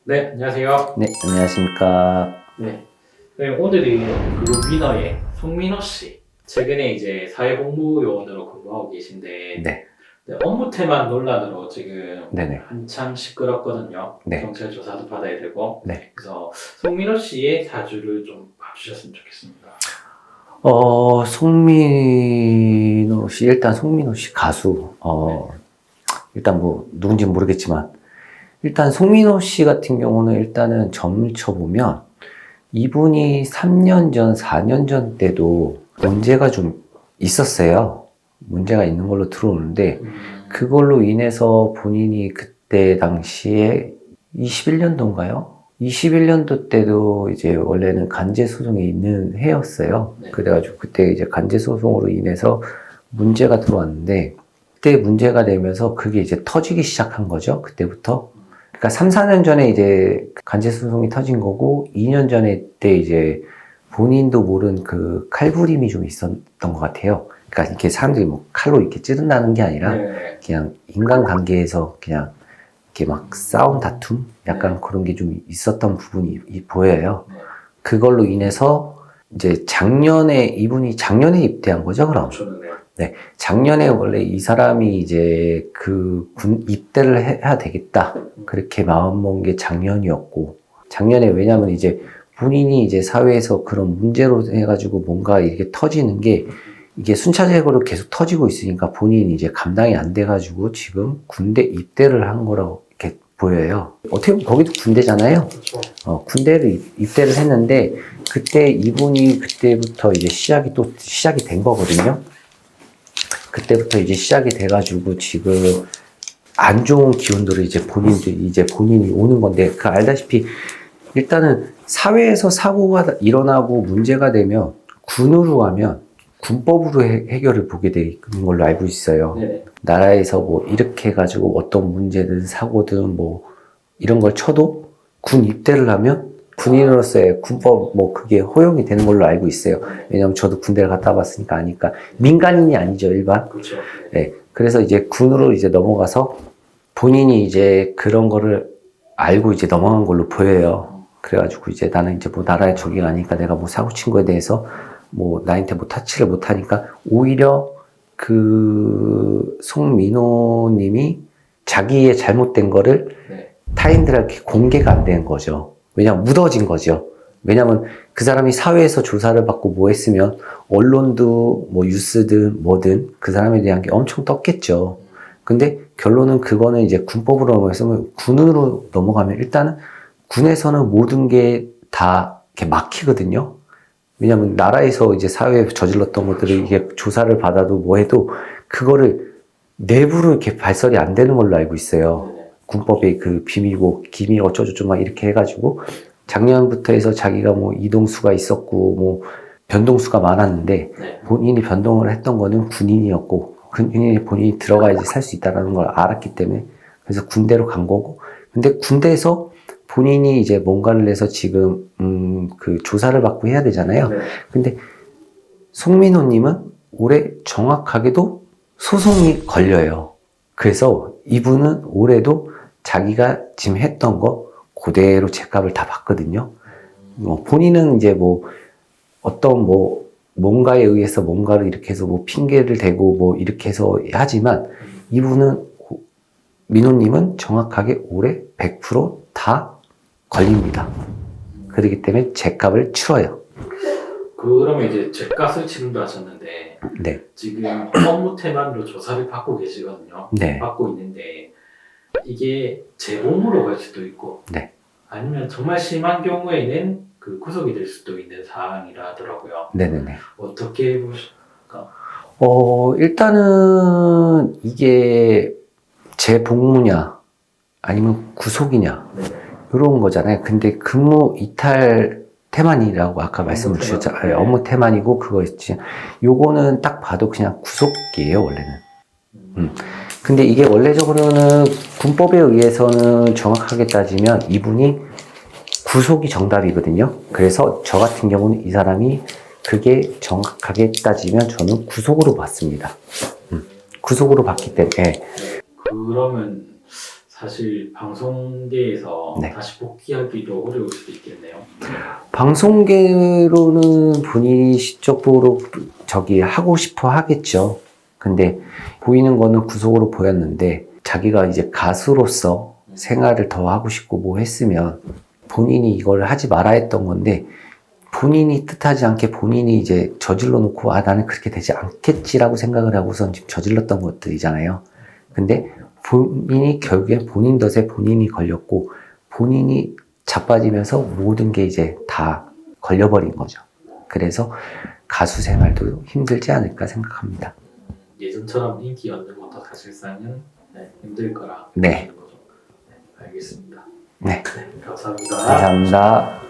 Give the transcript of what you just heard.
네, 안녕하세요. 네, 안녕하십니까. 네. 네, 오늘이 그룹 위너의 송민호 씨. 최근에 이제 사회복무요원으로 근무하고 계신데, 네, 네, 업무 태만 논란으로 지금 네네. 한참 시끄럽거든요. 네. 경찰 조사도 받아야 되고. 네. 그래서 송민호 씨의 사주를 좀 봐주셨으면 좋겠습니다. 송민호 씨, 일단 송민호 씨 가수, 일단 뭐, 누군지 모르겠지만, 일단 송민호 씨 같은 경우는 일단은 점을 쳐보면, 이분이 3년 전, 4년 전 때도 문제가 좀 있었어요. 문제가 있는 걸로 들어오는데, 그걸로 인해서 본인이 그때 당시에 21년도인가요? 21년도 때도 이제 원래는 간제 소송이 있는 해였어요. 네. 그래가지고 그때 이제 간제 소송으로 인해서 문제가 들어왔는데, 그때 문제가 되면서 그게 이제 터지기 시작한 거죠. 그때부터. 그러니까 3, 4년 전에 이제 간제 소송이 터진 거고, 2년 전에 때 이제 본인도 모른 그 칼부림이 좀 있었던 것 같아요. 그러니까 이렇게 사람들이 뭐 칼로 이렇게 찌른다는 게 아니라 네. 그냥 인간관계에서 그냥 이렇게 막 싸움 다툼? 약간 그런 게 좀 있었던 부분이 보여요. 네. 그걸로 인해서 이제 이분이 작년에 입대한 거죠, 그럼? 저는 네. 네. 작년에 원래 이 사람이 이제 그 군 입대를 해야 되겠다. 그렇게 마음먹은 게 작년이었고, 작년에 왜냐면 이제 본인이 이제 사회에서 그런 문제로 해가지고 뭔가 이렇게 터지는 게 이게 순차적으로 계속 터지고 있으니까 본인이 이제 감당이 안 돼가지고 지금 군대 입대를 한 거라고 이렇게 보여요. 어떻게 보면 거기도 군대잖아요. 그렇죠. 군대를 입대를 했는데 그때 이분이 그때부터 이제 시작이 된 거거든요. 그때부터 이제 시작이 돼가지고 지금 안 좋은 기운들을 이제 본인이 오는 건데 그 알다시피 일단은 사회에서 사고가 일어나고 문제가 되면 군으로 가면 군법으로 해결을 보게 되는 걸로 알고 있어요. 네. 나라에서 뭐 이렇게 해가지고 어떤 문제든 사고든 뭐 이런 걸 쳐도 군 입대를 하면 군인으로서의 군법 뭐 그게 허용이 되는 걸로 알고 있어요. 왜냐면 저도 군대를 갔다 왔으니까 아니까. 민간인이 아니죠, 일반. 그렇죠. 네. 그래서 이제 군으로 이제 넘어가서 본인이 이제 그런 거를 알고 이제 넘어간 걸로 보여요. 그래가지고 이제 나는 이제 뭐 나라의 적이 아니니까 내가 뭐 사고 친 거에 대해서 뭐 나한테 뭐 터치를 못 하니까 오히려 그 송민호 님이 자기의 잘못된 거를 네. 타인들에게 공개가 안 된 거죠. 왜냐면 묻어진 거죠. 왜냐면 그 사람이 사회에서 조사를 받고 뭐 했으면 언론도 뭐 뉴스든 뭐든 그 사람에 대한 게 엄청 떴겠죠. 근데 결론은 그거는 이제 군법으로 넘어가서 군으로 넘어가면 일단은 군에서는 모든 게 다 이렇게 막히거든요. 왜냐면 나라에서 이제 사회에 저질렀던 것들을 이게 조사를 받아도 뭐 해도 그거를 내부로 이렇게 발설이 안 되는 걸로 알고 있어요. 군법의 그 비밀고 기밀 어쩌고저쩌고 막 이렇게 해가지고 작년부터 해서 자기가 뭐 이동수가 있었고 뭐 변동수가 많았는데 네. 본인이 변동을 했던 거는 군인이었고 본인이 들어가야지 살 수 있다는 걸 알았기 때문에 그래서 군대로 간 거고 근데 군대에서 본인이 이제 뭔가를 내서 지금 그 조사를 받고 해야 되잖아요. 네. 근데 송민호님은 올해 정확하게도 소송이 걸려요. 그래서 이분은 올해도 자기가 지금 했던 거 그대로 제값을 다 받거든요. 본인은 이제 뭐 어떤 뭐 뭔가에 의해서 뭔가를 이렇게 해서 뭐 핑계를 대고 뭐 이렇게 해서 하지만 이분은 민호님은 정확하게 올해 100%다 걸립니다. 그렇기 때문에 제값을 치러요. 그러면 이제 죗값을 치른다 하셨는데 네. 지금 업무 태만으로 조사를 받고 계시거든요. 네. 받고 있는데 이게 재봉으로 갈 수도 있고 네. 아니면 정말 심한 경우에는 그 구속이 될 수도 있는 사항이라 하더라고요. 네네네. 어떻게 보십니까? 일단은 이게 재복무냐 아니면 구속이냐 네. 이런 거잖아요. 근데 근무 이탈 태만이라고 아까 말씀을 주셨잖아요. 네. 업무 태만이고 그거 있지. 요거는 딱 봐도 그냥 구속이에요, 원래는. 근데 이게 원래적으로는 군법에 의해서는 정확하게 따지면 이분이 구속이 정답이거든요. 그래서 저 같은 경우는 이 사람이 그게 정확하게 따지면 저는 구속으로 봤습니다. 구속으로 봤기 때문에. 그러면 사실 방송계에서 네. 다시 복귀하기도 어려울 수도 있겠네요. 방송계로는 본인이 시적으로 하고 싶어 하겠죠. 근데 보이는 거는 구속으로 보였는데 자기가 이제 가수로서 생활을 더 하고 싶고 뭐 했으면 본인이 이걸 하지 말아 했던 건데 본인이 뜻하지 않게 본인이 이제 저질러 놓고 나는 그렇게 되지 않겠지라고 생각을 하고선 지금 저질렀던 것들이잖아요. 근데 본인이 결국에 본인 덫에 본인이 걸렸고 본인이 자빠지면서 모든 게 이제 다 걸려버린 거죠. 그래서 가수 생활도 힘들지 않을까 생각합니다. 예전처럼 인기 얻는 것도 사실상은 힘들 거라 네. 보시는 거죠. 네, 알겠습니다. 네. 네, 감사합니다. 감사합니다.